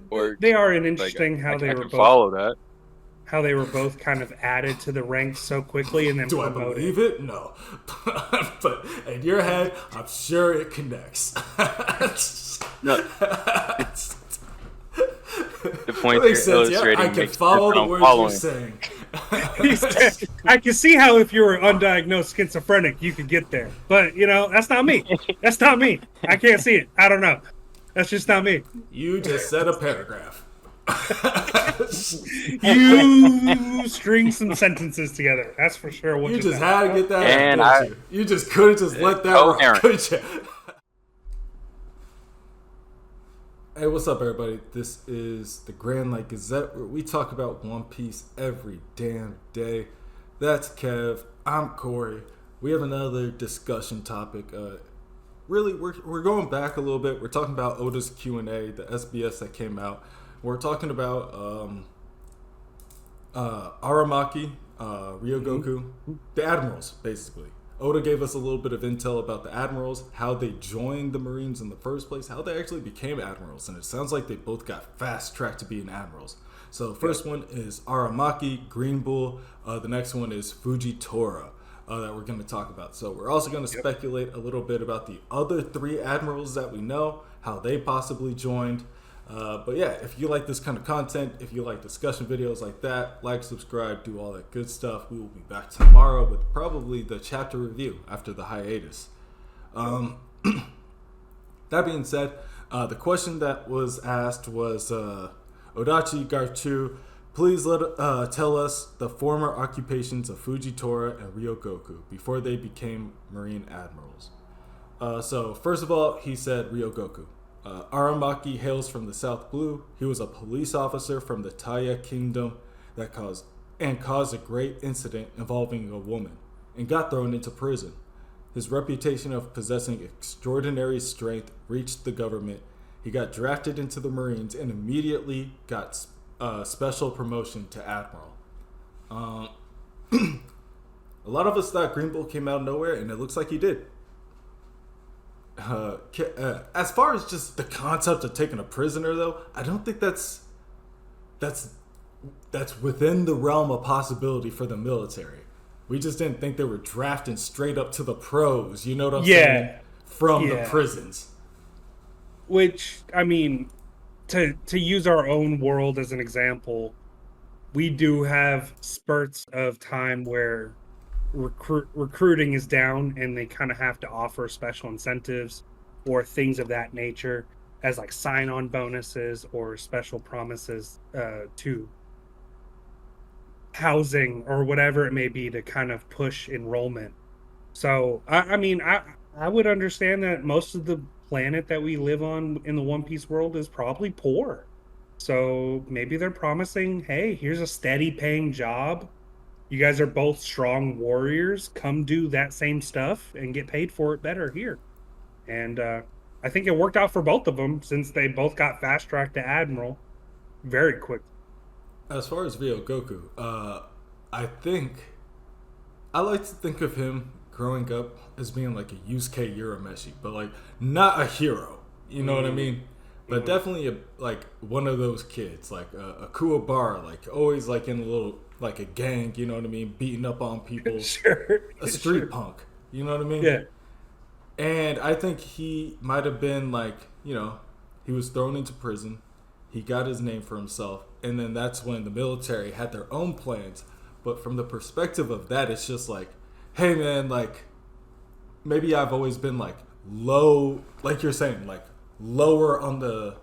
Or They are an like interesting I can follow that. how they were both kind of added to the ranks so quickly and then Do I promoted. believe it? No. But in your head, I'm sure it connects. No, it, the That point makes you're sense. Yeah, I illustrating can makes sense, follow and the I'm words you're following. saying. He said, I can see how if you were undiagnosed schizophrenic, you could get there. But, that's not me. That's not me. I can't see it. I don't know. That's just not me. You just said a paragraph. You string some sentences together. That's for sure what You just just happened. had to get that out, And didn't you? You just couldn't just let that rock, coherent. could you? Hey, what's up, everybody? This is the Grand Light Gazette, where we talk about One Piece every damn day. That's Kev. I'm Corey. We have another discussion topic. Really, we're going back a little bit. We're talking about Oda's Q&A, the SBS that came out. We're talking about Aramaki, Ryogoku, the admirals, basically. Oda gave us a little bit of intel about the admirals, how they joined the Marines in the first place, how they actually became admirals, and it sounds like they both got fast tracked to being admirals. So the first one is Aramaki, Greenbull. The next one is Fujitora that we're going to talk about. So we're also going to speculate a little bit about the other three admirals that we know, how they possibly joined. But yeah, if you like this kind of content, if you like discussion videos like that, like, subscribe, do all that good stuff. We will be back tomorrow with probably the chapter review after the hiatus. That being said, the question that was asked was Odachi Garchu, please tell us the former occupations of Fujitora and Ryogoku before they became Marine admirals. So first of all, he said Ryogoku. Aramaki hails from the South Blue. He was a police officer from the Taya Kingdom that caused a great incident involving a woman and got thrown into prison. His reputation of possessing extraordinary strength reached the government. He got drafted into the Marines and immediately got special promotion to admiral. A lot of us thought Greenbull came out of nowhere, and it looks like he did. As far as just the concept of taking a prisoner, though, I don't think that's within the realm of possibility for the military. We just didn't think they were drafting straight up to the pros. You know what I'm saying? From the Yeah. prisons. Which, I mean, to use our own world as an example, we do have spurts of time where recruiting is down and they kind of have to offer special incentives or things of that nature as like sign-on bonuses or special promises to housing or whatever it may be to kind of push enrollment. So I mean I would understand that most of the planet that we live on in the One Piece world is probably poor. So maybe they're promising, hey, here's a steady paying job. You guys are both strong warriors. Come do that same stuff and get paid for it better here. And I think it worked out for both of them since they both got fast tracked to admiral very quick. As far as Ryogoku, I think I like to think of him growing up as being like a Yusuke Urameshi, but like not a hero. You know what I mean? But definitely like one of those kids, like a Kuwabara, like always like in a little like a gang. You know what I mean? Beating up on people, Sure. a street Sure. punk. You know what I mean? Yeah. And I think he might have been like, he was thrown into prison. He got his name for himself. And then that's when the military had their own plans. But from the perspective of that, it's just like, hey, man, like, maybe I've always been like low, like you're saying, like lower on the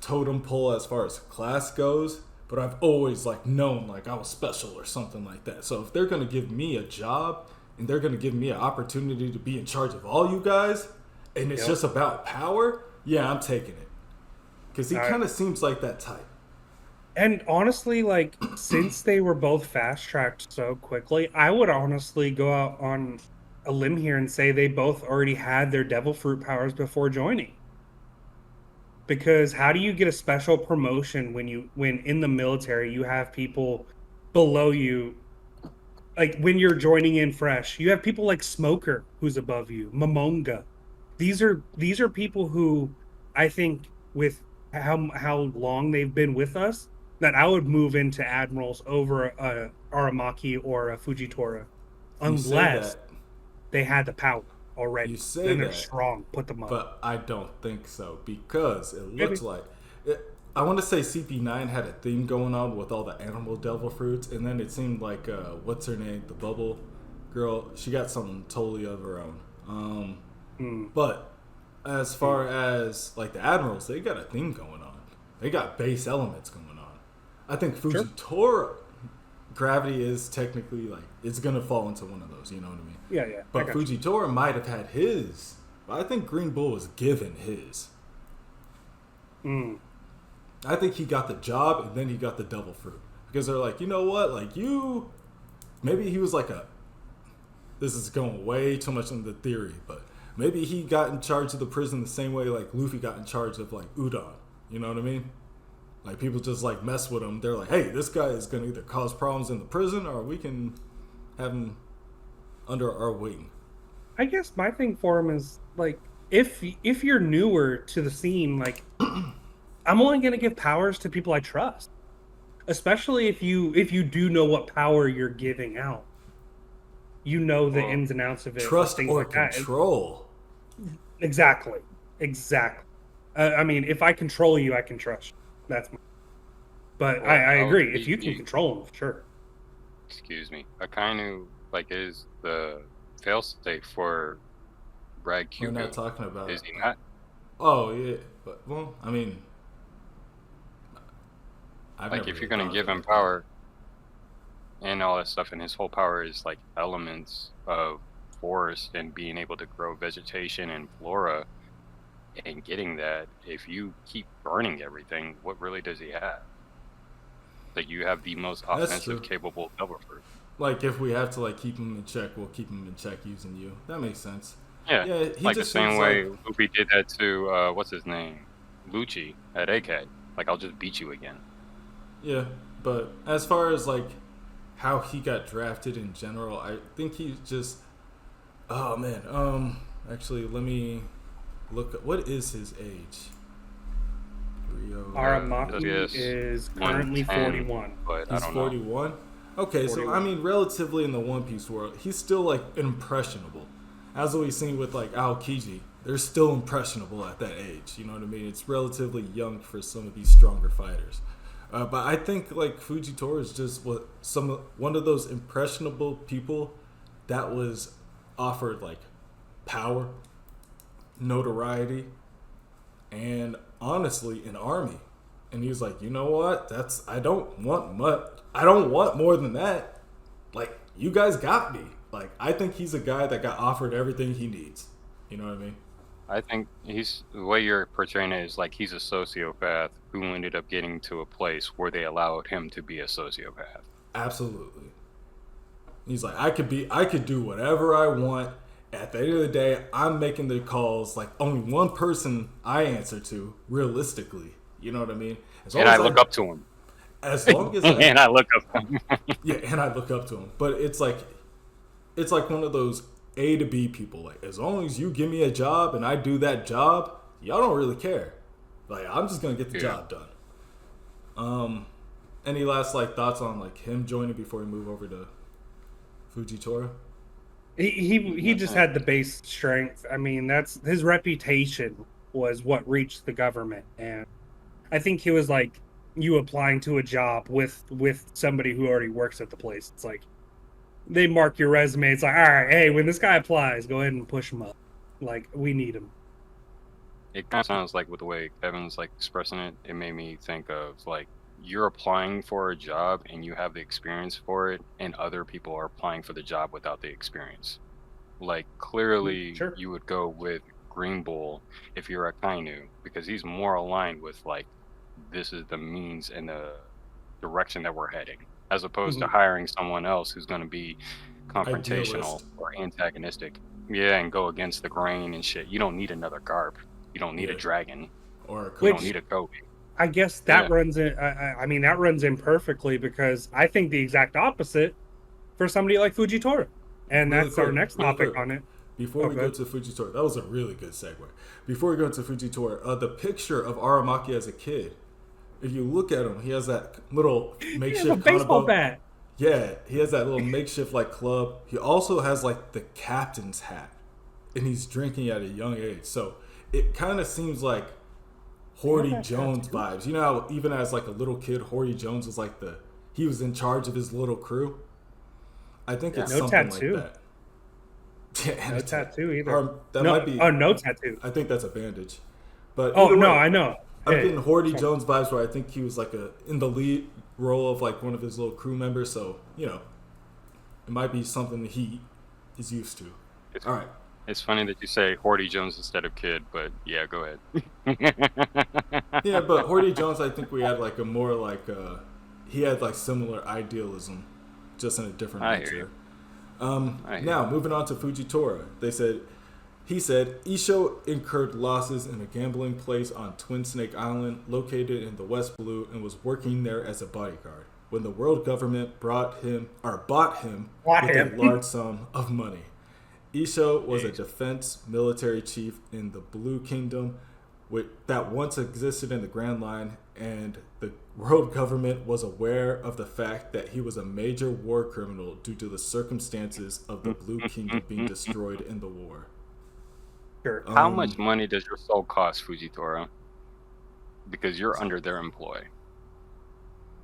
totem pole as far as class goes. But I've always like known like I was special or something like that. So if they're going to give me a job and they're going to give me an opportunity to be in charge of all you guys, and it's just about power, yeah, I'm taking it. Because he kind of seems like that type. And honestly, like, since they were both fast tracked so quickly, I would honestly go out on a limb here and say they both already had their devil fruit powers before joining. Because how do you get a special promotion when in the military you have people below you, like when you're joining in fresh, you have people like Smoker who's above you, Momonga. These are people who I think with how long they've been with us, that I would move into admirals over a Aramaki or a Fujitora, You say unless that. they had the power You already. say Then they're that. strong. Put them up. But I don't think so because it Maybe. looks like I want to say CP9 had a theme going on with all the animal devil fruits, and then it seemed like what's her name, the bubble girl, she got something totally of her own. But as far as like the admirals, they got a theme going on. They got base elements going on. I think Fujitora gravity is technically like it's gonna fall into one of those. You know what I mean? Yeah, yeah. But Fujitora might have had his. But I think Greenbull was given his. I think he got the job and then he got the devil fruit. Because they're like, you know what? Like you maybe he was like this is going way too much into the theory, but maybe he got in charge of the prison the same way like Luffy got in charge of like Udon. You know what I mean? Like people just like mess with him. They're like, hey, this guy is gonna either cause problems in the prison or we can have him under our wing. I guess my thing for him is like, if you're newer to the scene, like I'm only gonna give powers to people I trust, especially if you do know what power you're giving out. You know the ins and outs of it, Trust things or like that. control. Exactly. I mean, if I control you, I can trust you. That's my. But I agree. If you can control them, sure. Excuse me. Akainu like is the failsafe for Brad We're Cuban. not talking about. Is he not? Oh yeah, but well, I mean, Like if you're gonna give him power and all that stuff, and his whole power is like elements of forest and being able to grow vegetation and flora, and getting that, if you keep burning everything, what really does he have? Like you have the most offensive capable devil fruit. Like if we have to like keep him in check, we'll keep him in check using you. That makes sense. Yeah, he like the just same seems way like- Luffy did that to what's his name, Lucci at ACAD. Like I'll just beat you again. Yeah, but as far as like how he got drafted in general, I think he's just. Oh man, actually, let me look at what is his age. Aramaki is currently 41. But He's I don't know. 41. Okay, 41. so I mean, relatively in the One Piece world, he's still like impressionable. As we've seen with like Aokiji, they're still impressionable at that age. You know what I mean? It's relatively young for some of these stronger fighters. But I think like Fujitora is just one of those impressionable people that was offered like power, notoriety, and honestly an army. And he was like, you know what? I don't want much. I don't want more than that. Like you guys got me. Like I think he's a guy that got offered everything he needs. You know what I mean? I think the way you're portraying it is like he's a sociopath who ended up getting to a place where they allowed him to be a sociopath. Absolutely. He's like, I could do whatever I want. At the end of the day, I'm making the calls. Like only one person I answer to, realistically. You know what I mean? And I look up to him. As long as And I look up to him. yeah, and I look up to him. But it's like one of those A to B people. Like as long as you give me a job and I do that job, y'all don't really care. Like I'm just gonna get the job done. Any last like thoughts on like him joining before we move over to Fujitora? He just had the base strength. I mean, that's his reputation was what reached the government, and I think he was like you applying to a job with somebody who already works at the place. It's like they mark your resume. It's like, all right, hey, when this guy applies, go ahead and push him up. Like we need him. It kind of sounds like with the way Kevin's like expressing it, it made me think of like you're applying for a job and you have the experience for it, and other people are applying for the job without the experience. Like clearly, Sure. you would go with Greenbull if you're a Kainu because he's more aligned with like this is the means and the direction that we're heading, as opposed to hiring someone else who's going to be confrontational or antagonistic. Yeah, and go against the grain and shit. You don't need another Garp. You don't need a dragon. Or You don't need a Kobe. I guess that runs in. I mean, that runs in perfectly because I think the exact opposite for somebody like Fujitora, and Really that's our quick, next really topic quick. on it. before we go to Fujitora, that was a really good segue. Before we go into Fujitora, the picture of Aramaki as a kid, if you look at him, he has that little makeshift baseball bat. Yeah, he has that little makeshift like club. He also has like the captain's hat, and he's drinking at a young age. So it kind of seems like Horty Jones vibes. You know how even as like a little kid, Horty Jones was like he was in charge of his little crew. I think it's something like that. Yeah, no tattoo either. Might be. Oh, no tattoo. I think that's a bandage. But I know. I'm getting Horty Jones vibes where I think he was like in the lead role of like one of his little crew members. So it might be something that he is used to. All right. It's funny that you say Horty Jones instead of Kid, but yeah, go ahead. Yeah, but Horty Jones, I think we had like a more like he had like similar idealism, just in a different nature. Now moving on to Fujitora, he said Isho incurred losses in a gambling place on Twin Snake Island, located in the West Blue, and was working there as a bodyguard when the world government bought him with a large sum of money. Isho was a defense military chief in the Blue Kingdom that once existed in the Grand Line, and the world government was aware of the fact that he was a major war criminal due to the circumstances of the Blue Kingdom being destroyed in the war. Sure. How much money does your soul cost, Fujitora? Because you're under their employ.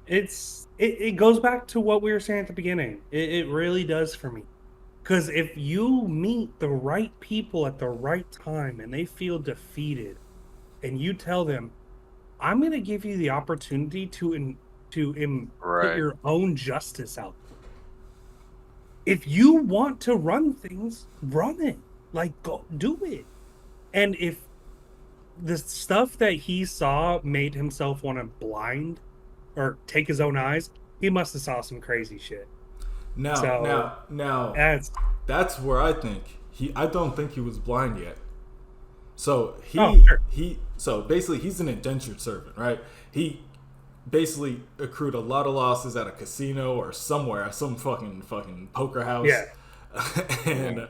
It goes back to what we were saying at the beginning. It really does for me. Because if you meet the right people at the right time and they feel defeated, and you tell them, I'm going to give you the opportunity to put your own justice out. If you want to run things, run it. Like, go do it. And if the stuff that he saw made himself want to blind or take his own eyes, he must have saw some crazy shit. Now, that's where I think I don't think he was blind yet. So so basically he's an indentured servant, right? He basically accrued a lot of losses at a casino or somewhere, some fucking poker house. Yeah. And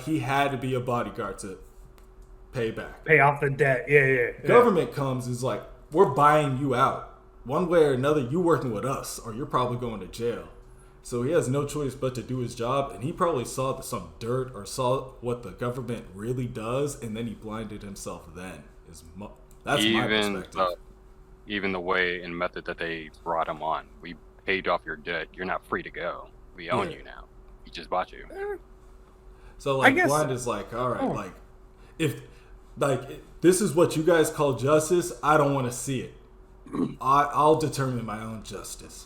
he had to be a bodyguard to pay off the debt. Yeah. Government comes is like, we're buying you out. One way or another, you working with us, or you're probably going to jail. So he has no choice but to do his job, and he probably saw some dirt or saw what the government really does, and then he blinded himself then. That's my perspective. Even the way and method that they brought him on. We paid off your debt. You're not free to go. We own you now. We just bought you. So, like, blind is like, all right, if this is what you guys call justice, I don't want to see it. I'll determine my own justice.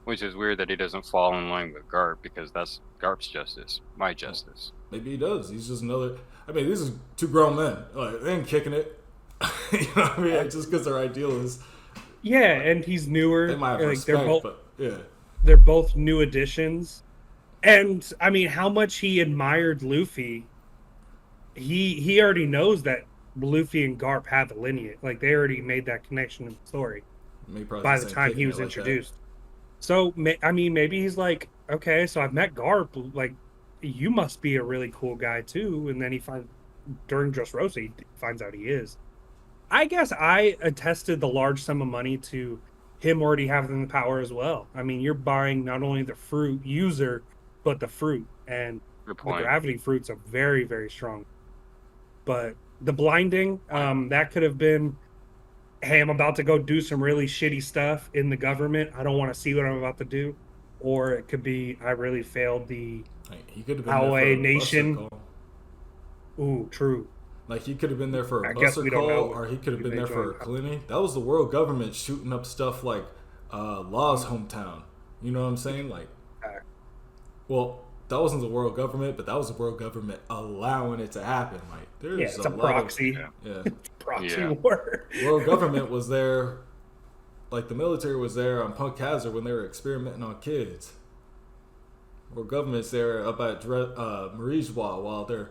Which is weird that he doesn't fall in line with Garp, because that's Garp's justice, my justice. Maybe he does. He's just another. I mean, these are two grown men. Like, they ain't kicking it. You know what I mean? Just because their ideal is. Yeah, and he's newer. They might have respect, but yeah. They're both new additions. And, I mean, how much he admired Luffy, he already knows that Luffy and Garp have a lineage. Like, they already made that connection in the story by the time he was introduced. So, I mean, maybe he's like, okay, so I've met Garp. Like, you must be a really cool guy, too. And then during Dressrosa, he finds out he is. I guess I attested the large sum of money to him already having the power as well. I mean, you're buying not only the fruit user, but the fruit. And the gravity fruits are very, very strong. But the blinding, that could have been, hey, I'm about to go do some really shitty stuff in the government. I don't want to see what I'm about to do. Or it could be, I really failed the Poway Nation. Ooh, true. Like, he could have been there for a buster call, or he could have been there for a clinic. That was the world government shooting up stuff like Law's hometown. You know what I'm saying? Like, well, that wasn't the world government, but that was the world government allowing it to happen. Like, there's it's a proxy. Proxy war. World government was there, like the military was there on Punk Hazard when they were experimenting on kids. World government's there up at Marijwa while they're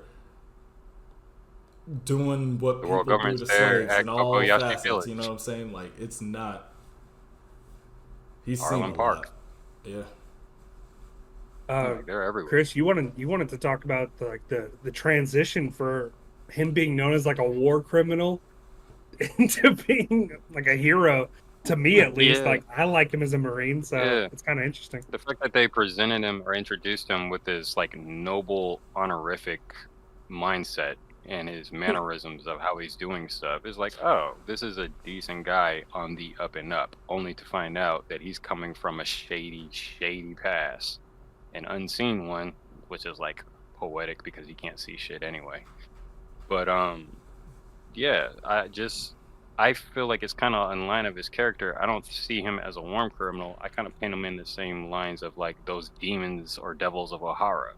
doing what the people do to slaves and all facets. Village. You know what I'm saying? Like, it's not. He's Harlem seen a Park. lot. Yeah. Like, they're everywhere. Chris, you wanted to talk about the transition for him being known as like a war criminal into being like a hero. To me, at least, Yeah. like I like him as a Marine, so Yeah. it's kind of interesting. The fact that they presented him or introduced him with this like noble, honorific mindset and his mannerisms of how he's doing stuff is like, oh, this is a decent guy on the up and up, only to find out that he's coming from a shady, shady past, an unseen one, which is like poetic because he can't see shit anyway. But yeah, I feel like it's kind of in line of his character. I don't see him as a warm criminal. I kind of paint him in the same lines of like those demons or devils of O'Hara.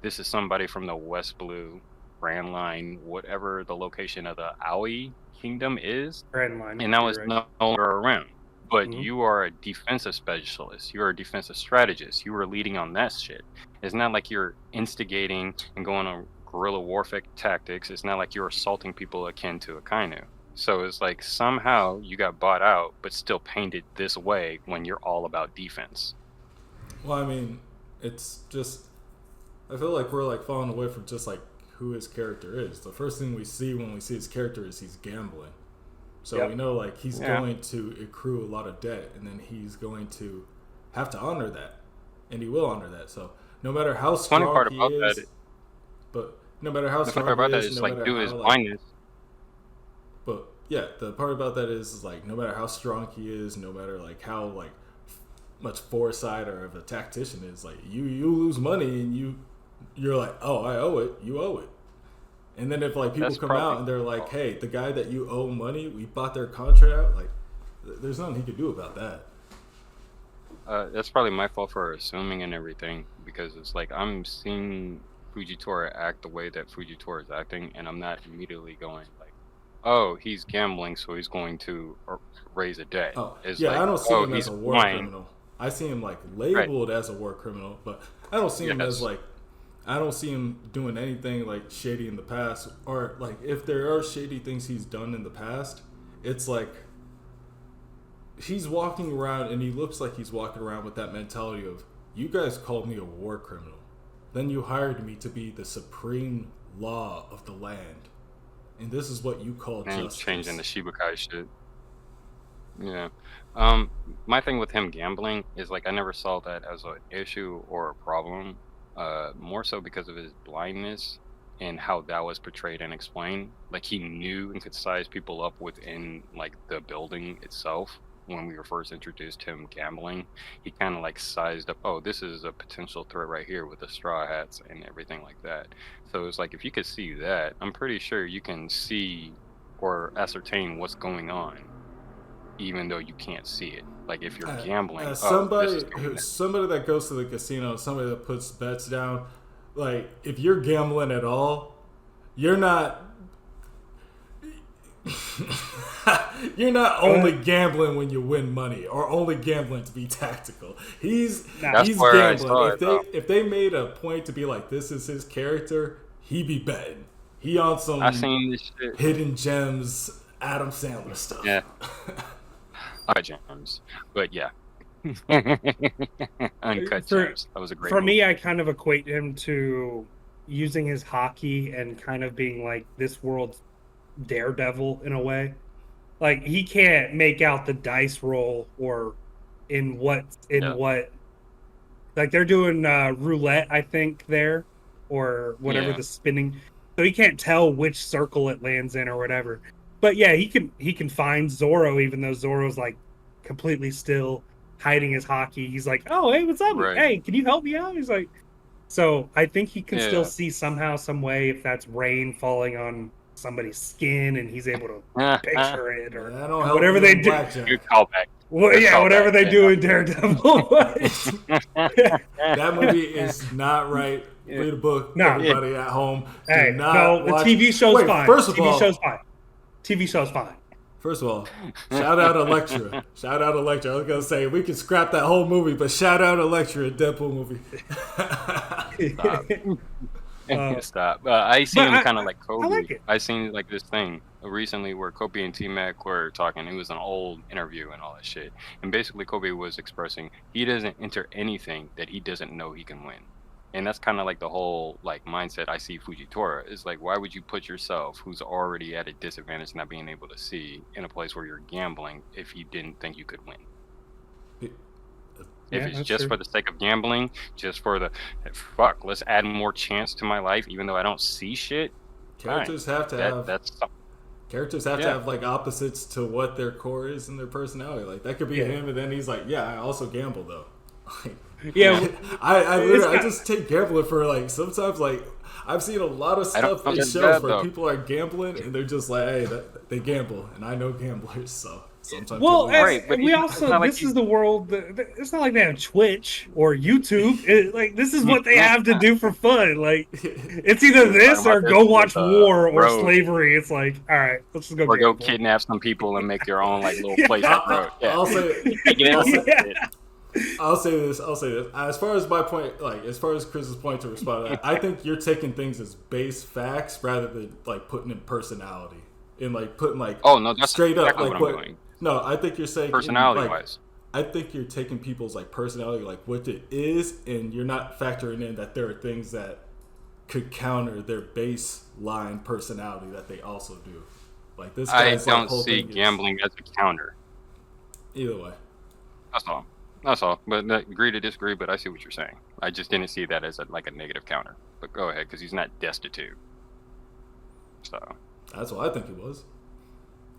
This is somebody from the West Blue, Grand Line, whatever the location of the Aoi kingdom is, Grand line, and now you're it's right. no longer around. But Mhm. you are a defensive specialist. You are a defensive strategist. You are leading on that shit. It's not like you're instigating and going on guerrilla warfare tactics. It's not like you're assaulting people akin to a Kainu. So it's like somehow you got bought out, but still painted this way when you're all about defense. Well, I mean, it's just, I feel like we're like falling away from just like who his character is. The first thing we see when we see his character is he's gambling. So Yep. we know like he's Yeah. going to accrue a lot of debt, and then he's going to have to honor that, and he will honor that. So no matter how funny strong part he about is, that- but no matter how The strong funny part he about that is, is no like matter due to his how like, blindness. but yeah, the part about that is like no matter how strong he is, no matter like how like much foresight or of a tactician is, like you lose money and you're like, oh, I owe it, you owe it. And then if like people That's come probably- out and they're like, hey, the guy that you owe money, we bought their contract out, like there's nothing he could do about that. That's probably my fault for assuming and everything, because it's like I'm seeing Fujitora act the way that Fujitora is acting, and I'm not immediately going like, "Oh, he's gambling, so he's going to raise a debt." Oh, It's yeah, like, I don't see "Oh, him as he's a war blind." criminal. I see him like labeled as a war criminal, but I don't see him Yes. as like, I don't see him doing anything like shady in the past, or like if there are shady things he's done in the past, it's like he's walking around and he looks like he's walking around with that mentality of, you guys called me a war criminal, then you hired me to be the supreme law of the land, and this is what you call And he's justice. changing the Shibukai shit. Yeah. My thing with him gambling is like I never saw that as an issue or a problem. More so because of his blindness and how that was portrayed and explained. Like he knew and could size people up within like the building itself. When we were first introduced to him gambling, he kind of like sized up, oh, this is a potential threat right here with the straw hats and everything like that. So it's like if you could see that, I'm pretty sure you can see or ascertain what's going on, even though you can't see it. Like if you're gambling, as oh, somebody this is going somebody that goes to the casino, somebody that puts bets down, like if you're gambling at all, you're not you're not only gambling when you win money or only gambling to be tactical. He's That's he's where I saw gambling. it, If they made a point to be like, this is his character, he be betting. He on some I seen this shit. hidden gems Adam Sandler stuff. Yeah. Gems, but yeah. Uncut gems. That was a great For movie. me, I kind of equate him to using his hockey and kind of being like this world's Daredevil in a way. Like he can't make out the dice roll or in what like they're doing roulette, I think there, or whatever Yeah. the spinning. So he can't tell which circle it lands in or whatever. But yeah, he can find Zorro, even though Zorro's like completely still hiding his hockey. He's like, "Oh, hey, what's up? Right. Hey, can you help me out?" He's like, so I think he can Yeah. still see somehow, some way, if that's rain falling on somebody's skin, and he's able to picture it or I don't help whatever you they in do. blackjack. Good callback. Well, Good yeah, callback, whatever they yeah. do in Daredevil. That movie is not right. Read a book, No. everybody at home. Do Hey, not no, the watch... TV show's Wait, fine. First of TV all, show's fine. TV show's fine. First of all, shout out Elektra. Shout out Elektra. I was gonna say we can scrap that whole movie, but shout out Elektra, a Deadpool movie. Stop. I seen him but kind of like Kobe. like it. I seen like this thing recently where Kobe and T-Mac were talking. It was an old interview and all that shit. And basically Kobe was expressing he doesn't enter anything that he doesn't know he can win. And that's kind of like the whole like mindset I see Fujitora. Is like, why would you put yourself, who's already at a disadvantage, not being able to see, in a place where you're gambling if you didn't think you could win? If it's just for the sake of gambling, just for the fuck, let's add more chance to my life, even though I don't see shit. Characters have to have like opposites to what their core is and their personality. Like that could be him, and then he's like, yeah, I also gamble though. I just take gambling for like sometimes like I've seen a lot of stuff in shows where people are gambling and they're just like, hey, they gamble, and I know gamblers, so. Sometimes but we also this is the world. It's not like they have Twitch or YouTube. This is what they have to do for fun. Like it's either this or go watch war or slavery. It's like, all right, let's just go. Or go kidnap some people and make your own like little place. I'll say this. As far as my point, like as far as Chris's point to respond to that, I think you're taking things as base facts rather than like putting in personality and like putting like that's straight exactly up like what I'm doing. No, I think you're saying personality-wise. I think you're taking people's like personality, like what it is, and you're not factoring in that there are things that could counter their baseline personality that they also do. Like this guy's I don't see gambling as a counter. Either way. That's all. But agree to disagree, but I see what you're saying. I just didn't see that as a negative counter. But go ahead, because he's not destitute. So. That's what I think he was.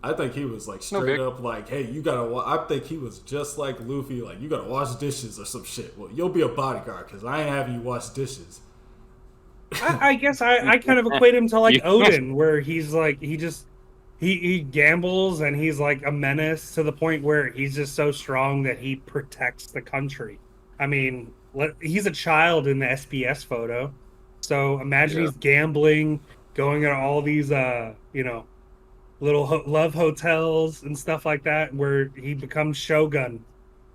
I think he was like straight up like, hey, you gotta. I think he was just like Luffy, like you gotta wash dishes or some shit. Well, you'll be a bodyguard because I ain't having you wash dishes. I guess I kind of equate him to like Odin, where he's like he gambles and he's like a menace to the point where he's just so strong that he protects the country. I mean, he's a child in the SBS photo, so imagine he's gambling, going at all these little love hotels and stuff like that, where he becomes shogun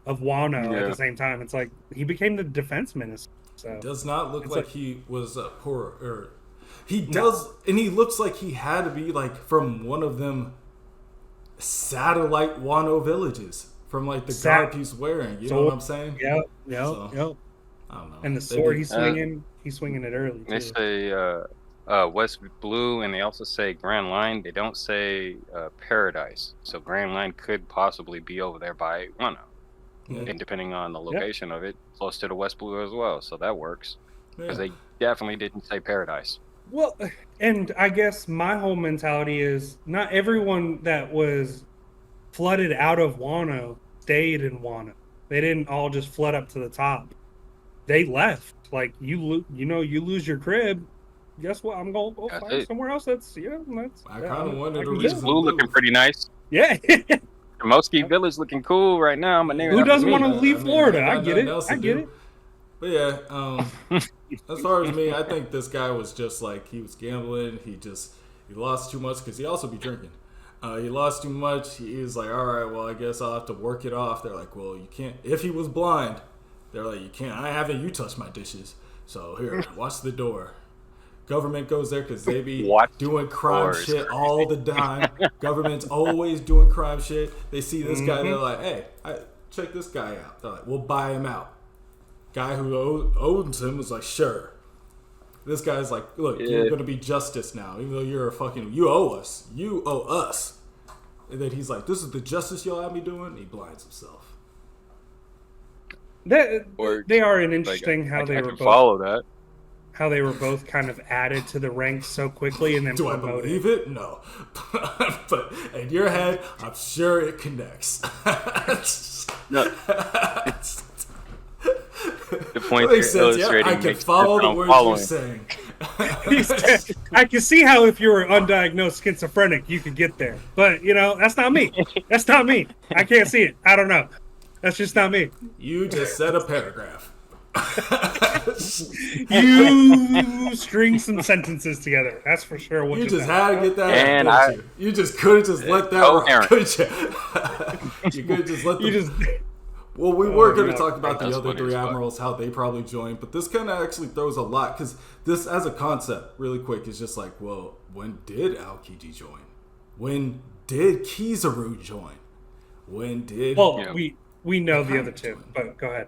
of Wano at the same time. It's like he became the defense minister. So it does not look like he was poor, or he does, and he looks like he had to be like from one of them satellite Wano villages from like the garb he's wearing. You know what I'm saying? Yep. I don't know. And the sword he's swinging it early. They say West Blue, and they also say Grand Line. They don't say Paradise. So Grand Line could possibly be over there by Wano. And depending on the location of it, close to the West Blue as well. So that works. Because they definitely didn't say Paradise. Well, and I guess my whole mentality is not everyone that was flooded out of Wano stayed in Wano. They didn't all just flood up to the top. They left. Like, you lose your crib. Guess what? I'm going to go find somewhere else that's. I kind of wanted to East Blue looking pretty nice. Yeah. Moski Village looking cool right now. Who doesn't want to leave Florida? I get it. But yeah, as far as me, I think this guy was just like, he was gambling. He lost too much because he also be drinking. He lost too much. He was like, all right, well, I guess I'll have to work it off. They're like, well, you can't. If he was blind, they're like, you can't. I haven't you touched my dishes. So here, watch the door. Government goes there because they be doing crime shit all the time. Government's always doing crime shit. They see this guy, they're like, hey, check this guy out. They're like, we'll buy him out. Guy who owns him was like, sure. This guy's like, look, you're going to be justice now. Even though you're you owe us. You owe us. And then he's like, this is the justice y'all have me doing? And he blinds himself. They are an interesting how they were both. Follow that. How they were both kind of added to the ranks so quickly and then Do promoted. I believe it? No. But in your head, I'm sure it connects. No. The point makes sense. I can follow the words you're saying. I can see how if you were undiagnosed schizophrenic, you could get there. But, that's not me. That's not me. I can't see it. I don't know. That's just not me. You just said a paragraph. You string some sentences together. That's for sure. What you just had to get that. And you just couldn't just let that rock, could you? You couldn't just let them. Well, we were going to no, talk about the that's other funny three as fuck. admirals, how they probably joined, but this kind of actually throws a lot because this, as a concept, really quick, is just like, well, when did Aokiji join? When did Kizaru join? When did? Well, Yeah. we know the Akainu other two, joined. but go ahead.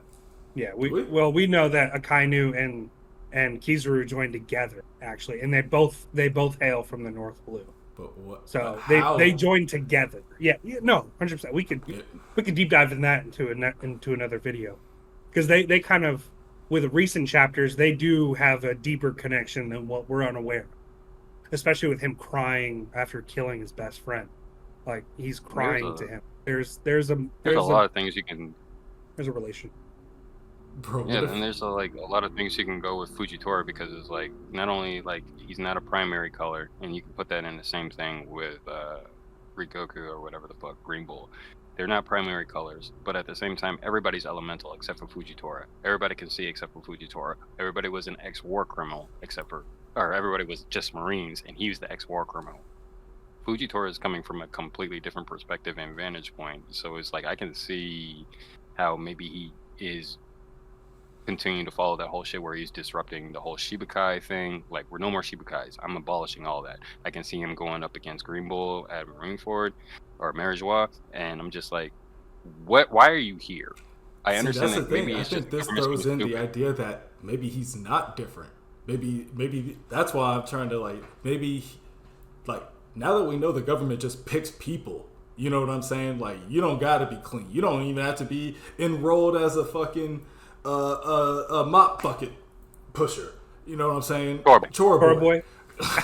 Yeah, we? we know that Akainu and Kizaru joined together actually, and they both hail from the North Blue. But what? So but how? they joined together. Yeah, no, 100%. We could deep dive in that into another video, because they kind of, with recent chapters, they do have a deeper connection than what we're unaware of. Especially with him crying after killing his best friend, like he's crying to him. There's a lot of things you can. there's a relation. Bro, Yeah, what if- and there's a lot of things you can go with Fujitora, because it's like not only like he's not a primary color, and you can put that in the same thing with Rikoku or whatever the fuck, Greenbull. They're not primary colors, but at the same time, everybody's elemental except for Fujitora. Everybody can see except for Fujitora. Everybody was an ex-war criminal or everybody was just Marines, and he was the ex-war criminal. Fujitora is coming from a completely different perspective and vantage point, so it's like I can see how maybe he is continuing to follow that whole shit where he's disrupting the whole Shibukai thing. Like, we're no more Shibukais. I'm abolishing all that. I can see him going up against Greenbull at Marineford or Marijois, and I'm just like, what? Why are you here? I See, understand that's that the thing. maybe I it's think just this government's throws in being the stupid. idea that maybe he's not different. Maybe that's why I'm trying to like now that we know the government just picks people. You know what I'm saying? Like, you don't gotta be clean. You don't even have to be enrolled as a fucking a mop bucket pusher. You know what I'm saying? Chore boy.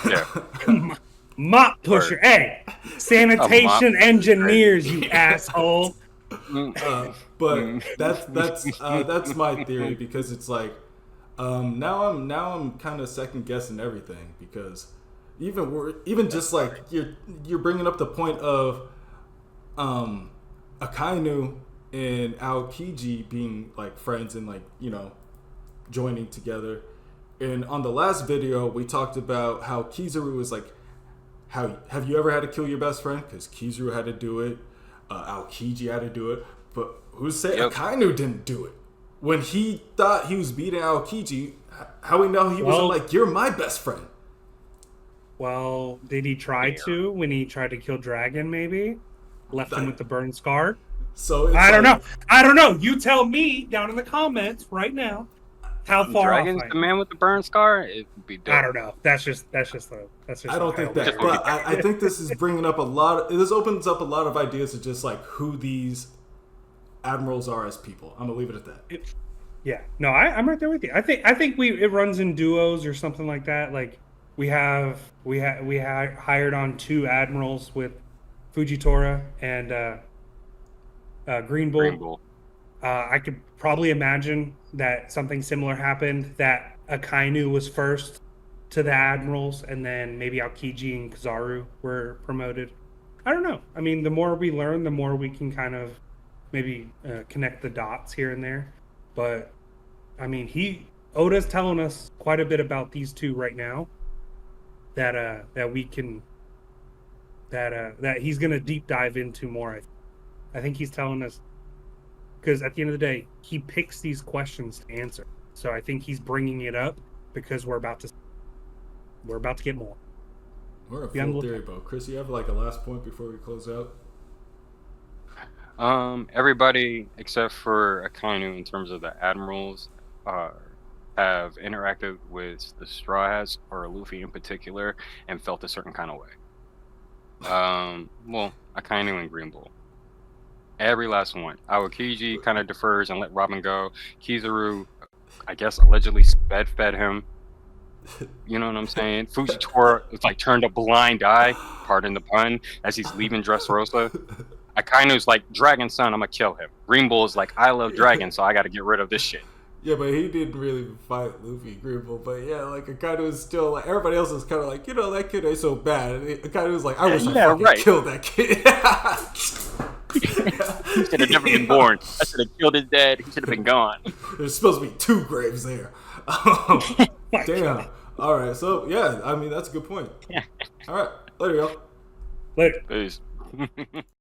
Yeah. Mop pusher. Hey, sanitation engineers, you asshole. But that's my theory, because it's like now I'm kind of second guessing everything, because even just like you're bringing up the point of Akainu and Aokiji being like friends and like, you know, joining together. And on the last video we talked about how Kizaru was like, how have you ever had to kill your best friend? Because Kizaru had to do it, Aokiji had to do it, but who's saying Akainu didn't do it? When he thought he was beating Aokiji, how we know he wasn't like, you're my best friend? Well, did he try to when he tried to kill Dragon? Maybe left him with the burn scar. So it's I don't know. You tell me down in the comments right now how far Dragon's off the man with the burn scar. It would be dope. I don't know. That's just. I don't think that, but I think this is bringing up this opens up a lot of ideas of just like who these admirals are as people. I'm gonna leave it at that. Yeah, no, I'm right there with you. I think it runs in duos or something like that. Like we hired on 2 admirals with Fujitora and Greenbull. I could probably imagine that something similar happened, that Akainu was first to the admirals, and then maybe Aokiji and Kizaru were promoted. I don't know. I mean, the more we learn, the more we can kind of maybe connect the dots here and there. But I mean, Oda's telling us quite a bit about these 2 right now. That he's gonna deep dive into more. I think he's telling us, because at the end of the day, he picks these questions to answer. So I think he's bringing it up because we're about to get more. We're a full theory, bro. Chris, you have like a last point before we close out? Everybody except for Akainu, in terms of the admirals, have interacted with the Straw Hats, or Luffy in particular, and felt a certain kind of way. Well, Akainu and Greenbull. Every last one. Aokiji kind of defers and let Robin go. Kizaru, I guess, allegedly fed him. You know what I'm saying? Fujitora, it's like turned a blind eye, pardon the pun, as he's leaving Dressrosa. Akainu's like, Dragon Son, I'm gonna kill him. Greenbull's like, I love Dragon, so I gotta get rid of this shit. Yeah, but he didn't really fight Luffy, Greenbull. But yeah, like Akainu was still like, everybody else was kind of like, you know, that kid ain't so bad. And Akainu was like, I wish I fucking killed that kid. He should have never been born. I should have killed his dad. He should have been gone. There's supposed to be 2 graves there. Damn. All right. So yeah, I mean, that's a good point. All right. Later, y'all. Later. Peace.